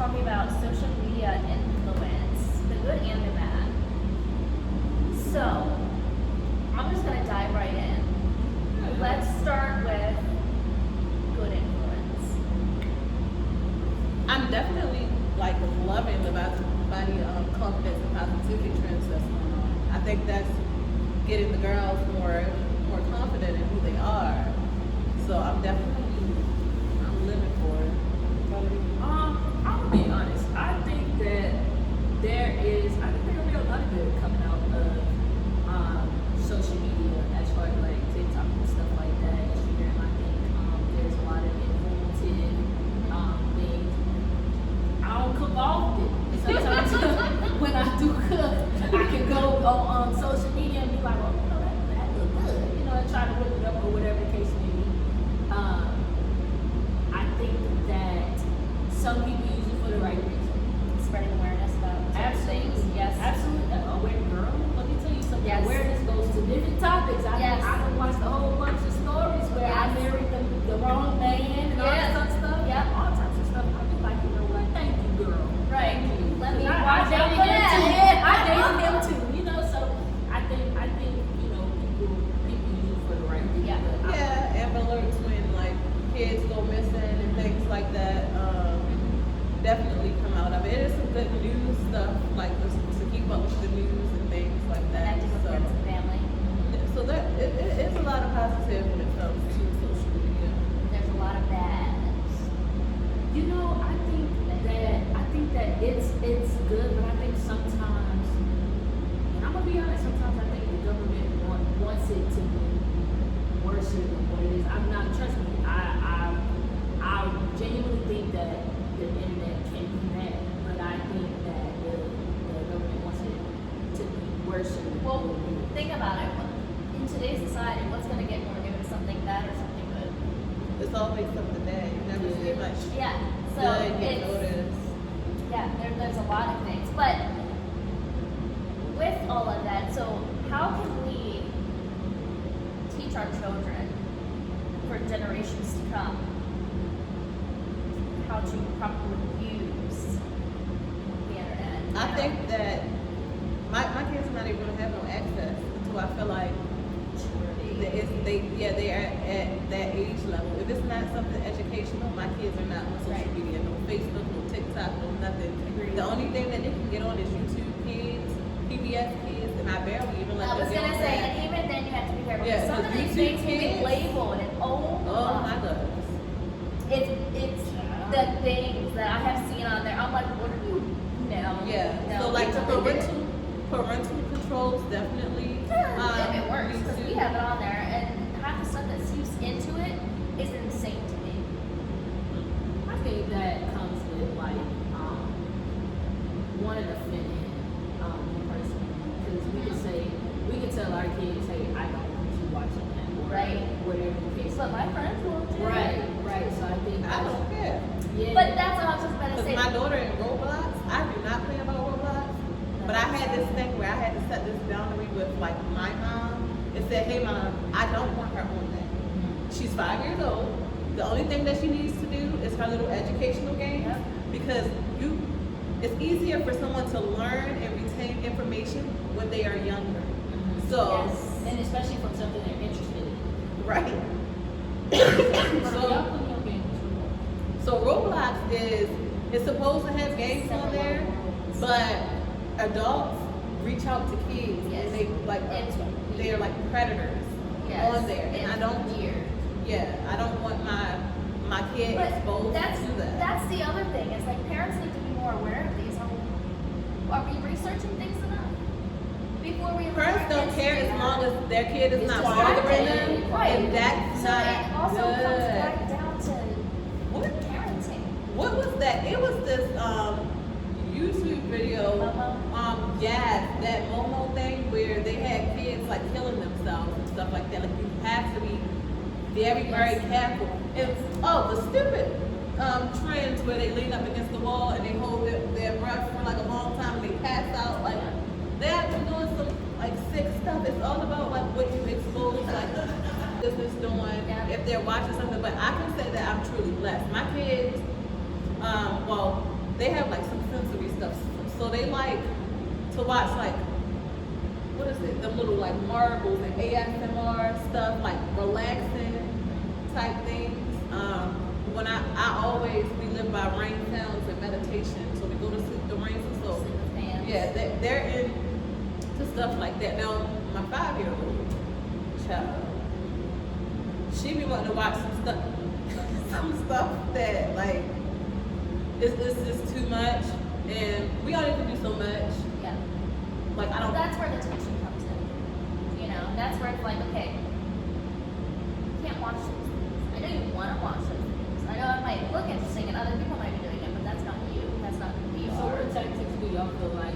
talking about social media influence, the good and the bad. So, I'm just going to dive right in. Let's start with good influence. I'm definitely like loving the body confidence and positivity trends that's going on. I think that's getting the girls more confident in who they are. So I'm living for it. I'm gonna be honest. I think that there will be a lot of good coming out of social media as far as like TikTok and stuff like that. Instagram, I think there's a lot of informative things. I don't cook often. Sometimes when I do cook, I can go on social media and be like, oh, you know, that look good. You know, and try to look it up or whatever the case may be. I think that some people use it for the right reason. Spreading awareness about Absolutely. things. Yes. Absolutely. Aware girl. Let me tell you something. Yes. Awareness goes to different topics. Yes. I done watched a whole bunch of stories where I Yes. married the wrong man and all Yes. that stuff. Yeah. All types of stuff. I be like, you know what? Thank you, girl. Right. Let me I watch out dated for him that. too. Yeah, I dated him too. You know, so I think you know people use it for the right reason. Yeah. But Yeah, Amber Alerts when like kids go missing and things like that. Definitely come out of it. It is some good news stuff, like to keep up with the news and things like that. Connecting with So, friends and family. so that it's a lot of positive when it comes to social media. There's a lot of bads. You know, I think that it's good, but I think sometimes, and I'm gonna be honest, sometimes I think the government wants it to be worse than what it is. I'm not, trust me, I genuinely think that the internet can be bad, but I think that the government wants it to be worse than Well, what it is. think about it. In today's society, what's going to get more given? Something bad or something good? It's always something bad. You never see much Yeah. So good you it's notice. there's a lot of things, but with all of that, so how can we teach our children for generations to come how to properly use the internet? you I know? think that my kids are not even gonna have no access until I feel like they are at that age level. If it's not something educational, my kids are not on social Right. media, no Facebook, no TikTok, no nothing. The only thing that they can get on is YouTube Kids, PBS Kids, and I barely even let I them was get gonna on say, that. and even then you have to be careful. Yeah, Some of because these YouTube things can be Kids- labeled, and Oh my goodness. it's the things that I have seen on there. I'm like, what are you? No. Yeah. No, So like the delete it. parental controls definitely. If it works, need because to- we have it on there, and half the stuff that seeps into it is insane to me. I think that comes with like wanting to fit in, personally, because we can tell our kids, hey, I don't want you watching that, or Right. whatever the case. But my friends will too. Right. So I think I don't care. yeah. But that's what I was just about to Because say. my daughter in Roblox, I do not play about Roblox. But I had this thing where I had to set this boundary with like my mom and said, hey mom, I don't want her on that. She's 5 years old. The only thing that she needs to do is her little educational games Yep. because it's easier for someone to learn and retain information when they are younger. So, Yes. And especially from something they're interested in. right. Y'all put your games So Roblox it's supposed to have games on there, but adults reach out to kids Yes. and they like they're like predators Yes. on there, and I don't Weird. I don't want my kid But exposed that's to that. that's the other thing. It's like parents need to be more aware of these. Are we researching things enough before we? Parents allow don't kids to care do as that? long as their kid is It's not distracting. bothering them, Right. and that's So not it also good. comes back down to What parenting. what was that? It was this YouTube video. That Momo thing where they had kids like killing themselves and stuff like that. Like you have to be very careful. And the stupid trends where they lean up against the wall and they hold their breath for like a long time and they pass out. Like they have been doing some like sick stuff. It's all about like what you expose like business doing Yeah. if they're watching something. But I can say that I'm truly blessed. My kids, they have like some sensory stuff. So they like to watch like, what is it? Them little like marbles and ASMR stuff, like relaxing type things. When I always, we live by rain sounds and meditation. So we go to sleep the rain. So Sleep with fans. yeah, they're into stuff like that. Now my 5-year-old child, she be wanting to watch some stuff, some stuff that like it's just too much, and we don't even do so much. Yeah. Like I don't. That's where the tension comes in. You know, that's where it's like, okay, you can't watch those things. I know you want to watch those things. I know it might look interesting and other people might be doing it, but that's not you. That's not who we So are. what tactics do y'all feel like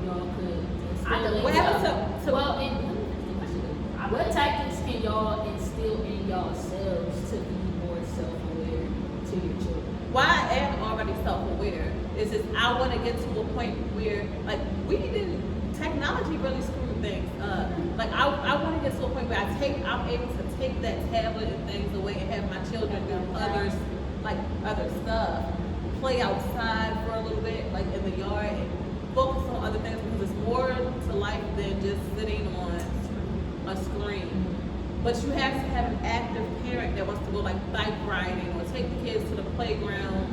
y'all could I instill believe in What happened y'all? to Well, and let me finish the question though. What tactics can y'all instill in yourselves to be more self-aware to your children? why I am already self-aware is just I want to get to a point where like we didn't technology really screwed things up. Like I want to get to a point where I'm able to take that tablet and things away and have my children do other stuff, play outside for a little bit, like in the yard, and focus on other things because it's more to life than just sitting on a screen. But you have to have an active parent that wants to go like bike riding or take the kids to the playground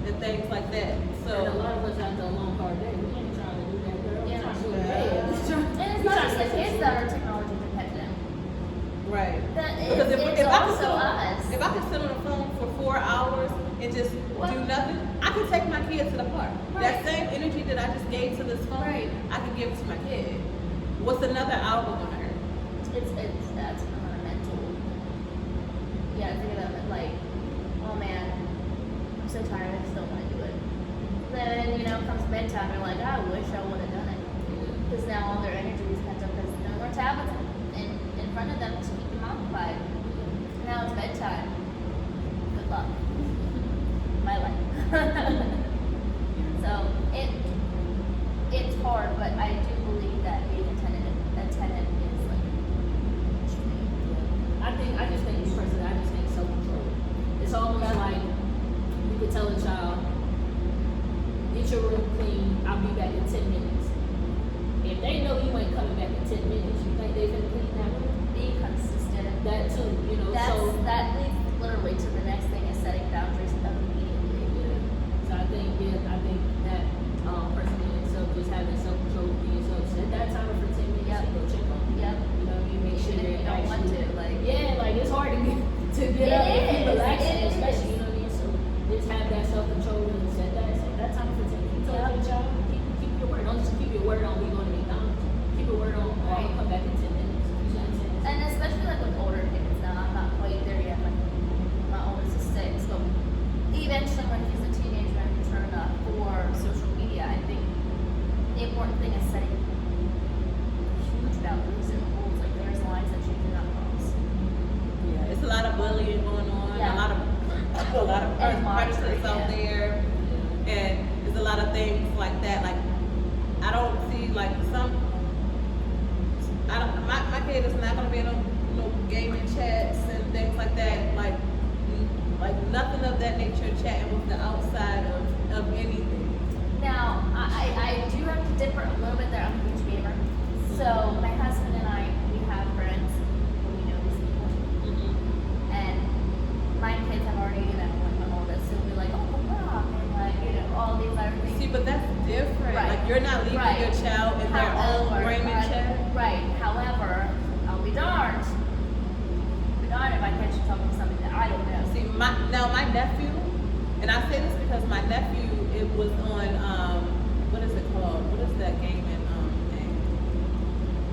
and things like that. And a So lot of us after a long hard day, we ain't trying to do that, girl. Yeah. We're trying to do Yeah. it. And it's not just the kids that are technology dependent. right. That Because it's if I could also sit on, us. if I could sit on the phone for 4 hours and just do nothing, I could take my kid to the park. That Right. same energy that I just gave to this phone, Right. I could give to my kid. What's another hour gonna hurt? That's a mental. Yeah, think about it like, oh man, I'm so tired, I just don't want to do it. Then, you know, comes bedtime, you're like, I wish I would have done it. Because now all their energy is pent up because no more tablets in front of them to keep them occupied. Now it's bedtime. Good luck. My life. So it's hard, but I do believe that being a tenant is like I just think me personally, I just think self-control. It's almost like you could tell a child, get your room clean, I'll be back in 10 minutes. If they know you ain't coming back in 10 minutes, you think they gonna clean that room? being consistent. That too, you know, That leads literally to the next thing is setting boundaries immediately. yeah. So I think that person in itself, just having self-control with yourself, set that timer for 10 minutes Yep. and go check on it. Yep. You know, you make sure Even if you don't want actually- to, like Yeah, like it's hard to get It up and is, be relaxing, it is. especially, you know what I mean? So just have that self-control and set that time for 10 minutes. Tell your child, keep your word. Don't just keep your word on we going to McDonald's. Keep your word on Right. I'll come back in 10 minutes. You know what I'm saying? and especially like with older kids now, I'm not quite there yet. My oldest is 6, but eventually when he's a teenager and mature enough for social media, I think the important thing is setting huge boundaries and rules. Like there's lines that you do not cross. Yeah, it's a lot of bullying going on. Yeah. A lot of And predators out yeah. there, and there's a lot of things like that. Like I don't see like my kid is not gonna be in no gaming chats and things like that. Like nothing of that nature chatting with the outside of anything. Now, I do have to differ a little bit there. I'm a huge gamer. So, my husband and I, we have friends who we know these people. And my kids have already, you know, like my oldest, so we're like, oh, wow, and like, you know, all these other things. See, but that's different. Right. Like you're not leaving Right. your child in their own gaming chat. Right. However, I'll be darned. If I catch you talking something that I don't know. See, my nephew, and I say this because my nephew, it was on what is it called? What is that gaming name?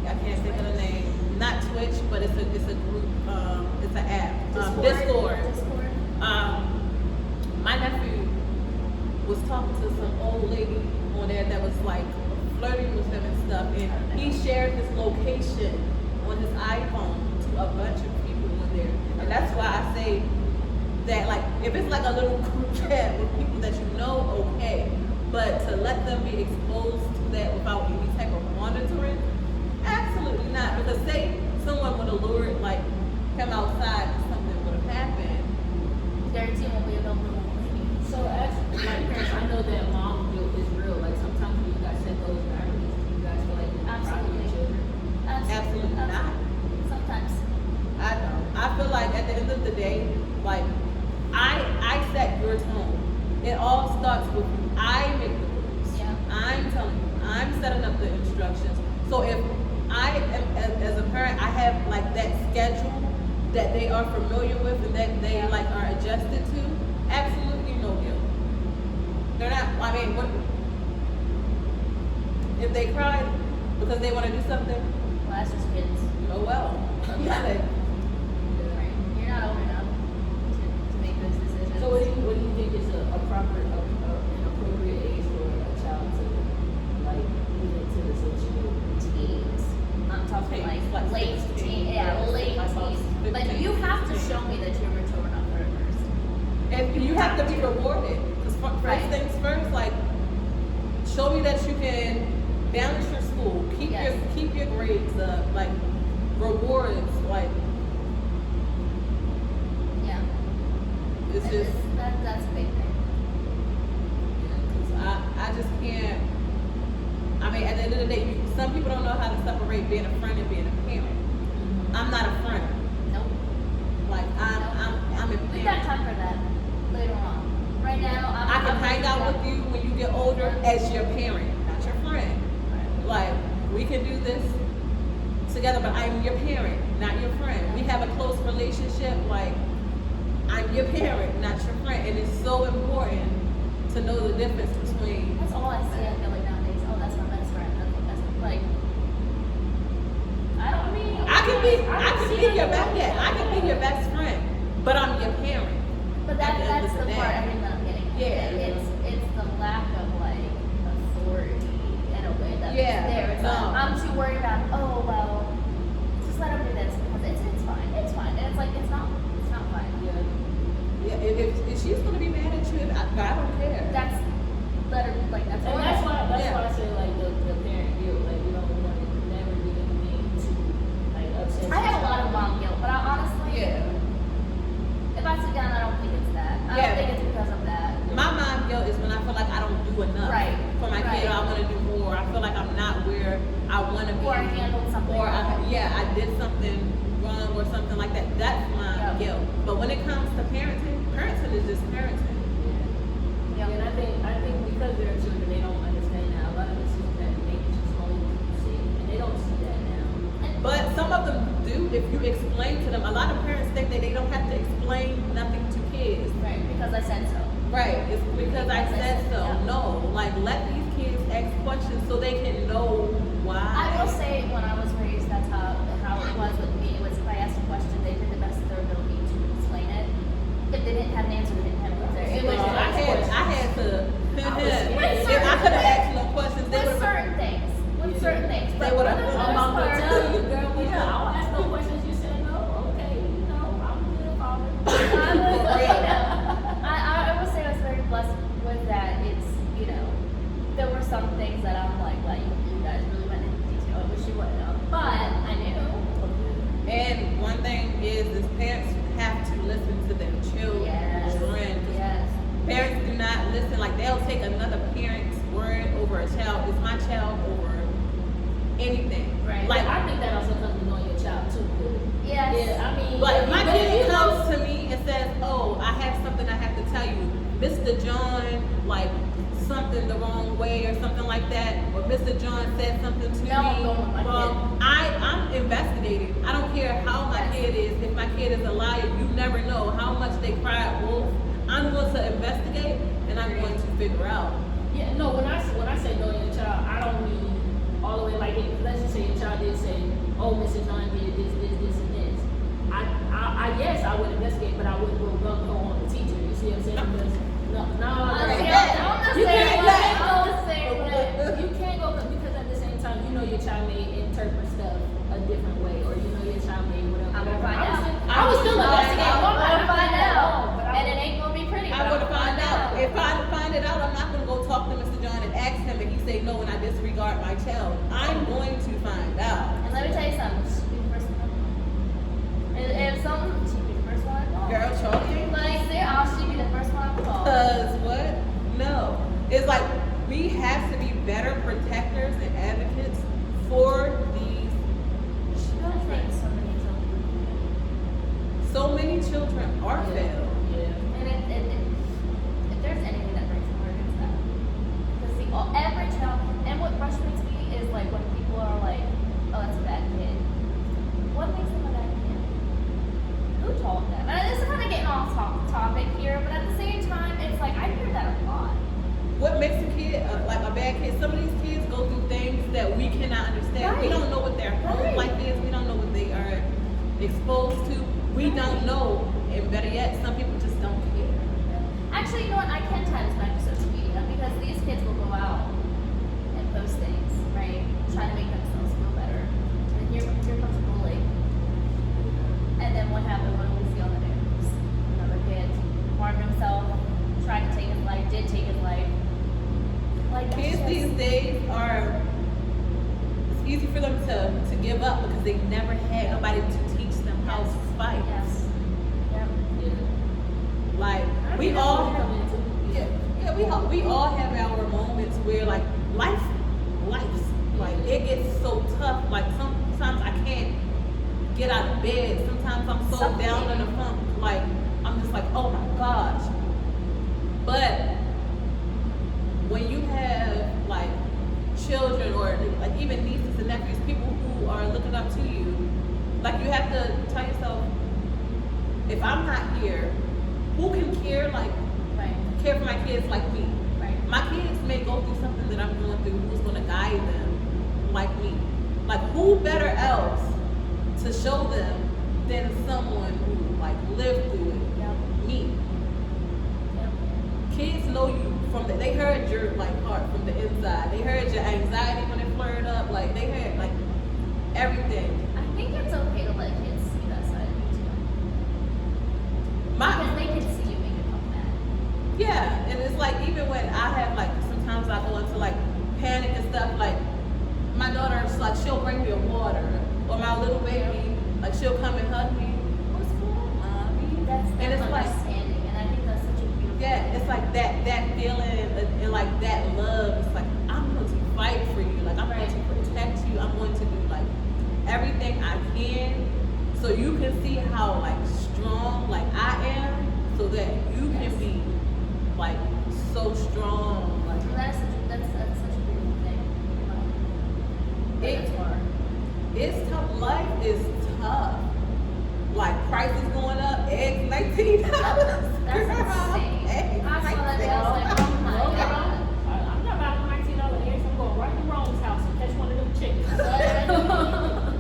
I can't think of the name. Not Twitch, but it's a group. It's an app. Discord. My nephew was talking to some old lady on there that was like flirting with him and stuff, and he shared his location on his iPhone to a bunch of people in there, and that's why I say that like if it's like a little group chat with people that you know, okay, but to let them be exposed to that without any type of monitoring, absolutely not. Because say someone would have lured like him outside, something would have happened. Guarantee won't be available. So as like parents, I know that mom instructions. So if I am, as a parent, I have like that schedule that they are familiar with and that they like are adjusted to, absolutely no guilt. They're not, I mean, if they cry because they want to do something, Well, that's just kids. oh well. I'm not Right. You're not old enough to make those decisions. So what do you think is a proper, an appropriate age for a child to like get into the social teens. I'm talking like late 16, teen, yeah, late like teens. But 15, you have to 16. show me that you're mature enough for it first. And you have to be rewarded. Because first Right. things first, like, show me that you can balance your school, keep Yes. your grades up, like rewards, like Yeah. it's just That's a big thing. I just can't. I mean, at the end of the day, some people don't know how to separate being a friend and being a parent. I'm not a friend. Nope. Like I'm a We got parent. time for that later on. Right now, I can hang out with you when you get older as your parent, not your friend. Like, we can do this together, but I'm your parent, not your friend. We have a close relationship, like, I'm your parent, not your friend. And it's so important to know the difference between. That's all I see. I feel like nowadays. Oh, that's my best friend. That's like. I mean. I can be your best friend, but I'm your parent. But at the end that's of the the part day. I think that I'm getting. Yeah. It's the lack of like authority in a way that's Yeah, there. It's no. like, I'm too worried about. Oh well, just let him do this because it's fine. It's fine. And it's like it's not fine. Yeah, if she's gonna be mad at you, I don't care. That's like that's. And that's why Yeah. I say like the parent guilt, like you don't want to never do anything to like upset. I have a your lot of child. mom guilt, but I honestly, if I sit down, I don't think it's that. I Yeah. don't think it's because of that. My mom guilt is when I feel like I don't do enough Right, for my right. kid. Or I want to do more. I feel like I'm not where I want to be. Or I handled something Or wrong. I did something wrong or something like that. That's my Yeah. guilt. But when it comes to parenting is just parenting. Yeah. And I think because they're children, they don't understand that a lot of the decisions that they make is just only what you see, and they don't see that now. But some of them do if you explain to them. A lot of parents think that they don't have to explain nothing to kids. Right, because I said so. Right, it's because I said so. Yeah. No, like let these kids ask questions so they can know why. I will say when I was raised, that's how it was with me. It was if I asked a question, they did the best of their ability to explain it. If they didn't have an answer, they didn't have an answer. It was Well, I had to. With If I could have asked no questions, they with would have. certain things. With certain things. They But would've- for the I'm most about to part, tell you, girl, we know. I'll ask no questions. You said no. Okay, you know, I'm a good father. I would say I was very blessed with that. It's, there were some things that I'm like, you guys really went into detail. I wish you wouldn't have. But I knew. And one thing is parents have to listen to their children. Yes. 'Cause Yes. Parents do not listen. Like they'll take another parent's word over a child. It's my child over anything. Right. Like Like I think that also comes with knowing your child too. Good. Yes. Yeah, I mean, But if my but kid you know- comes to me and says, "Oh, I have something I have to tell you, Mr. John, like something the wrong way or something like that," or Mr. John said something to No, me, I'm going with my wrong, I'm investigating. I don't care how my Yes. kid is. If my kid is a liar, you never know how much they cried wolf. I'm going to investigate and I'm going to figure out. Yeah, no. When I say knowing your child, I don't mean all the way like it. Let's just say your child did say, "Oh, Mr. John did this, and this." I yes, I would investigate, but I wouldn't go on the teacher. You see what I'm saying? Because no, I'm like the that. same You way. can't I'm the same way. You can't go because at the same time, you know your child may interpret stuff a different way, or you know your child may whatever. I'm gonna find out. I was still investigating. I'm gonna find out. And it ain't gonna be pretty. I'm going to find out. If I find it out, I'm not going to go talk to Mr. John and ask him and he say no and I disregard my child. I'm going to find out. And let me tell you something. She'd be the first one. If something, she'd be the first one I call. Girl, Charlie. Like, she'd be the first one I call. Because what? No. It's like we have to be better protectors and advocates for these I think children. so many children. So many children are failed. Yeah. And if there's anything that breaks my heart, it's that. Because every child, and what frustrates me is like when people call them. And this is kind of getting off topic here, but at the same time, it's like I hear that a lot. What makes a kid like a bad kid? Some of these kids go through things that we cannot understand. We Right. don't know what their home Right. life is. We don't know what they are exposed to. We don't know, and better yet, some people just don't care. Actually, you know what? I can tie this back to social media because these kids will go out and post things, right? Trying to make themselves feel better. And here comes a bully. And then what happened? What do we see on the news? Another kid harmed himself, tried to take his life, did take his life. Like that's Kids just- these days are, it's easy for them to give up because they never had nobody to teach them how to fight. Yes. Yep. Yeah. Like, I we think that's all what have, come into. we all have our moments where like life's like it gets so tough. Like sometimes I can't get out of bed. Sometimes I'm so down in the funk. Like I'm just like, oh my gosh. But when you have like children or like even nieces and nephews, people who are looking up to you, like you have to tell yourself, if I'm not here, who can care care for my kids like me? Right. My kids may go through something that I'm going through. Who's going to guide them like me? Like who better else to show them than someone who like lived through it? Yep. Me. Yep. Kids know you from they heard your like heart from the inside. They heard your anxiety when it flared up. Like they heard like everything. I think it's okay to let kids see that side of you too. Because they can see you make it come mad. Yeah, and it's like even when I have like sometimes I go into like panic and stuff. Like my daughter's like she'll bring me a water, or my little baby like she'll come and hug me. What's going on, mommy? That's And it's like understanding, and I think that's such a beautiful yeah, it's like that feeling and like that love. It's like I'm going to fight for you. Like I'm going to protect you. I'm going to do like everything I can so you can see how like strong like I am, so that you can be like so strong. Like that's such a beautiful thing. But it's hard. it's tough. Life is tough. Like prices going up, eggs $19. That's insane. I saw that day, I was like, oh my Well, god. I'm not about $19 eggs. I'm going right to Rome's house and catch one of them chickens.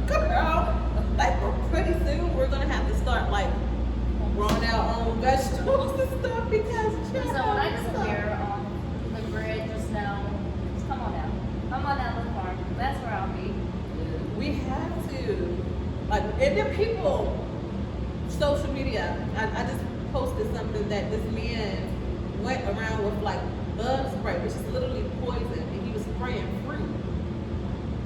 Girl, like pretty soon we're gonna have to start like growing our own vegetables and stuff because So when I disappear on the grid, just know, just come on down. Come on down to the farm. That's where I'll be. we have to like and then people social media. I just posted something that this man went around with like bug spray, which is literally poison, and he was spraying fruit.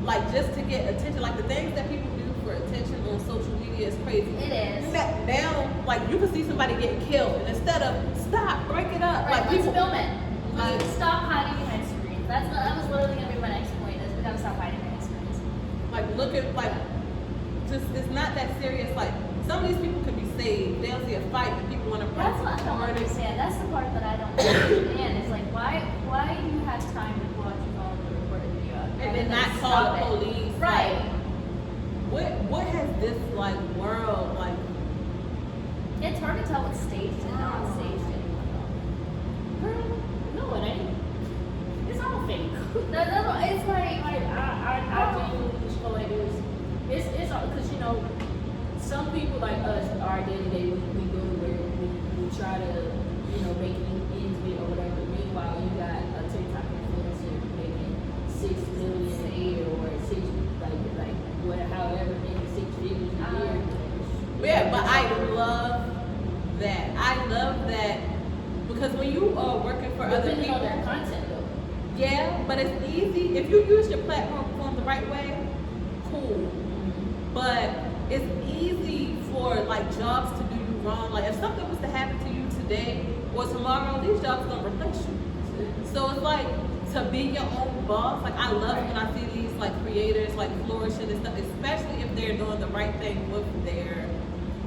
Like just to get attention. Like the things that people do for attention on social media is crazy. It is. Now, like you can see somebody getting killed, and instead of stop, break it up. Right, Like let's people, film it. like- Let's stop hiding behind screens. That was literally gonna be my next point. Is we gotta stop hiding behind screens. like look at like just it's not that serious. Like some of these people could be saved. They'll see a fight and people want to That's what I don't understand. That's the part that I don't understand. It's like why do you have time to watch your phone and record a video and then not stop call the it? police. Right. Like, what has this like world like? It's hard to tell what's staged and not staged anymore. Girl, no, it ain't. It's all fake. No, it's like I genuinely just feel like it's all because some people like us, our day-to-day, we go to where we try to make ends meet or whatever. Meanwhile, you got a TikTok influencer making 6 million a year or however many 6 figures a year. Yeah, but I love that. I love that because when you are working for other Depending people, on their content though. yeah, but it's easy if you use your platform the right way. Cool, but it's easy for like jobs to do you wrong. Like if something was to happen to you today or tomorrow, these jobs gonna replace you. So it's like to be your own boss. Like I love when I see these like creators like flourishing and stuff, especially if they're doing the right thing with their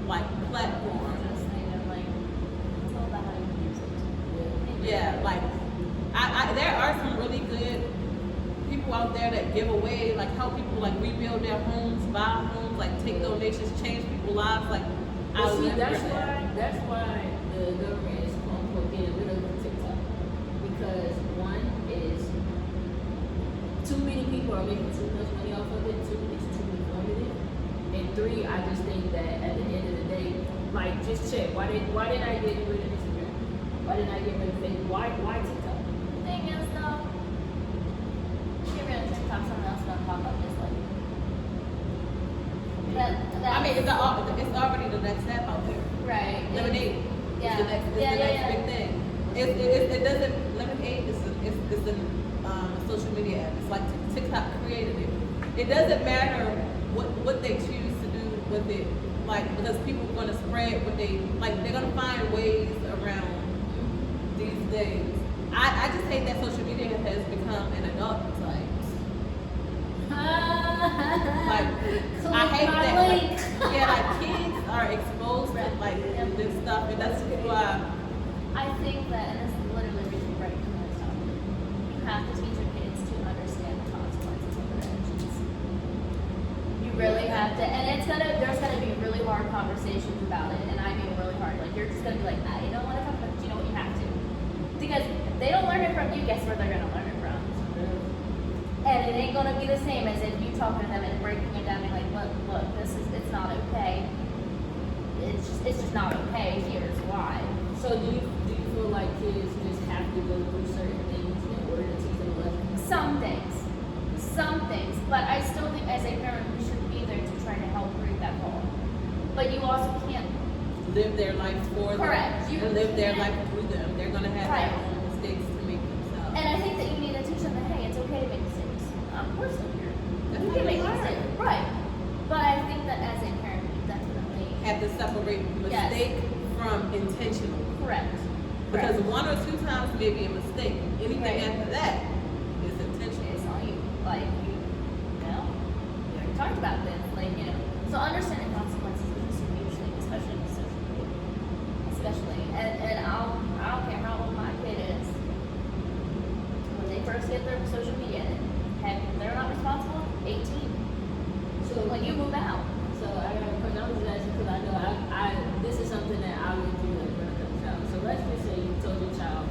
like platform. just kind of like it's all about how you use it. Yeah, like I there are some really good people out there that give away, like help people like rebuild their homes, buy homes, like take donations, change people's lives. Like I See, live that's for that. why the government is quote unquote getting rid of TikTok. Because one is too many people are making too much money off of it, it's too informative. And three, I just think that at the end of the day, like just check, why did I get rid of Instagram? Why didn't I get rid of Facebook? Why TikTok? The thing is though, get rid of TikTok, someone else gonna pop up just like I mean, it's already the next step out there. right. Lemonade Yeah. is the next, big thing. It doesn't. Lemonade is a social media app. It's like TikTok created it. It doesn't matter what they choose to do with it, like because people are gonna spread what they like. They're gonna find ways around these things. I just hate that social media has become an adult site. Like I hate that. Like, yeah, like kids are exposed to like this stuff, and that's why. I think that, and this is literally reaching right to my topic, you have to teach your kids to understand the consequences of their actions. You really have to, and there's gonna be really hard conversations about it, and I mean really hard. Like you're just gonna be like, I don't want to talk about it, but you know what, you have to. Because if they don't learn it from you, guess where they're gonna learn it from? And it ain't gonna be the same as if you talking to them and breaking it down and like, look, it's not okay. It's just not okay. Here's why. So do you feel like kids just have to go through certain things in order to teach them a lesson? Some things, but I still think as a parent we should be there to try to help break that wall. But you also can't Live their life for them. Correct. You And live their can't- life through them. They're gonna have Right. their own mistakes to make themselves. And I think that you need to teach them that hey, it's okay to make mistakes. We're still here. That's You how can you make learn. mistakes. Right. But I think that as a parent you definitely Have to separate Yes. mistake from intentional. correct. Because one or two times may be a mistake. Anything Right. after that is intentional. It's on you. Like you know, we already talked about this. Like, you know. So understanding consequences is a huge thing, especially with social media. Especially. And I don't care how old my kid is. When they first get their social media, heck, if they're not responsible, 18. So When you move out. So I got a question. I was just asking because I know I this is something that I would do like when I come child. So let's just say you told your child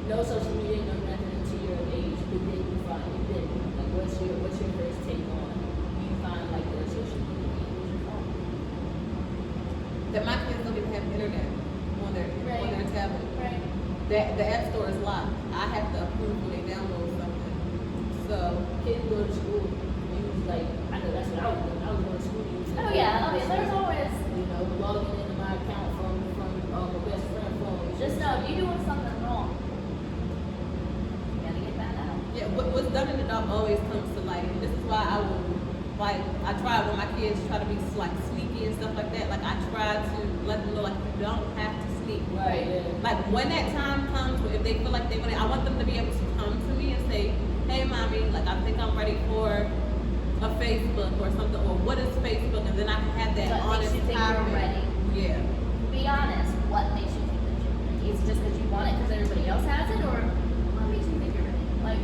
no social media, no nothing until you're of age, but then you find it. Then like what's your first take on you find like their social media? What's your phone? That my kids don't even have internet on their tablet. Right. The app store is locked. I have to approve when they download something. So Kids go to school, use like I know that's what I was doing. I was going to school using Oh yeah, I mean there's always logging into my account from my best friend phone. just know if you're doing something wrong, you gotta get that out. yeah, what's done in the dark always comes to light. And this is why I would like I try when my kids try to be like sneaky and stuff like that. Like I try to let them know like you don't have to sneak. Right. Yeah. Like when that time comes, where if they feel like they want it, I want them to be able to come to me and say, "Hey, mommy, like I think I'm ready for a Facebook or something, or what is Facebook?" And then I can have that What makes honest you think you're topic. ready? Yeah. Be honest. What makes you think that you're ready? Is it just because you want it because everybody else has it, or what makes you think you're ready? Like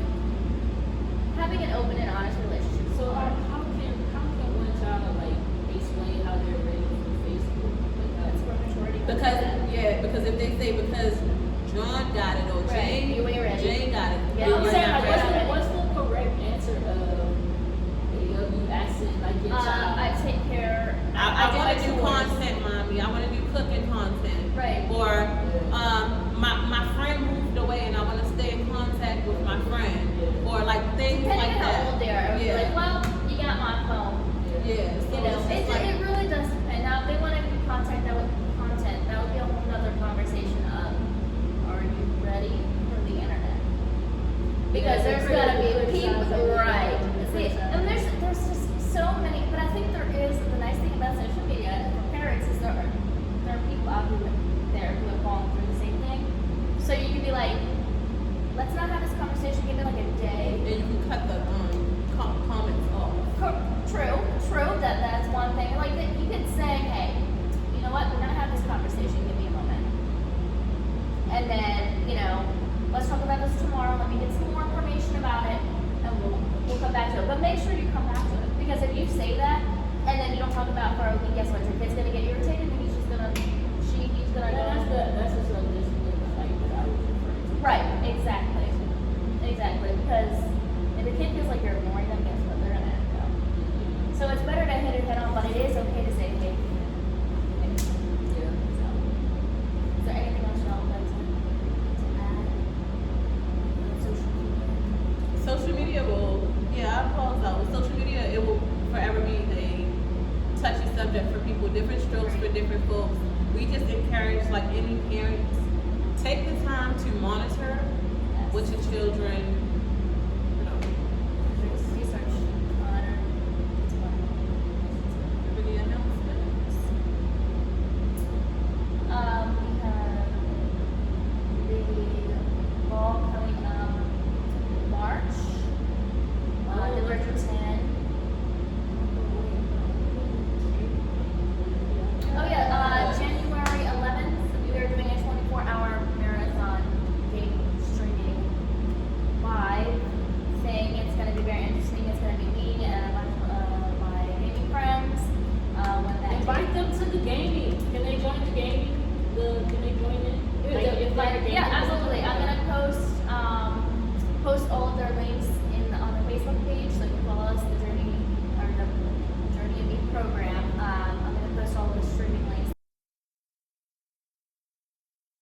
having an open and honest relationship. So how can one child like explain how they're ready for Facebook? Like That's where maturity comes Because if they say because John got it or Right, Jane, you ain't ready. Jane got it, Yeah, then I'm you're saying, not like, ready. what's the correct answer of you asking like your child? I take care. I want to my do chores. content, mommy. I want to do cooking content. Right. Or my friend moved away and I want to stay in contact with my friend. Yeah. Or like things Depending like on how that. old they are. Yeah. Like, well, you got my phone. Yeah. So You know, it's just like, it really does depend. Now, if they want to do content, that would be a whole nother conversation of, are you ready for the internet? Because Yeah, there's the gotta be critical people, side of it. right? The See, critical side. and there's just so many. But I think there is the nice thing about social media for parents is there are people out there who have gone through the same thing. So you can be like, let's not have this conversation. Give it like a day. and you can cut the comments off. True. That's one thing. Like you could say, hey, you know what? We're gonna have this conversation. Give me a moment. And then, let's talk about this tomorrow. Let me get some more information about it, and we'll come back to it. But make sure you come back to it because if you say that and then you don't talk about it for a week, guess what? Your kid's gonna get irritated and he's just gonna he's gonna That's go. the self-discipline type that I was referring to. Right, exactly. Exactly. Because if a kid feels like you're ignoring them, guess what? They're gonna act out. So it's better to hit it head on, but it is okay to say, hey, Yeah. so, is there anything else y'all would like to add? Social media. Social media will, I close out. With social media, it will forever be a touchy subject for people, different strokes for different folks. We just encourage, like any parents, take the time to monitor what your children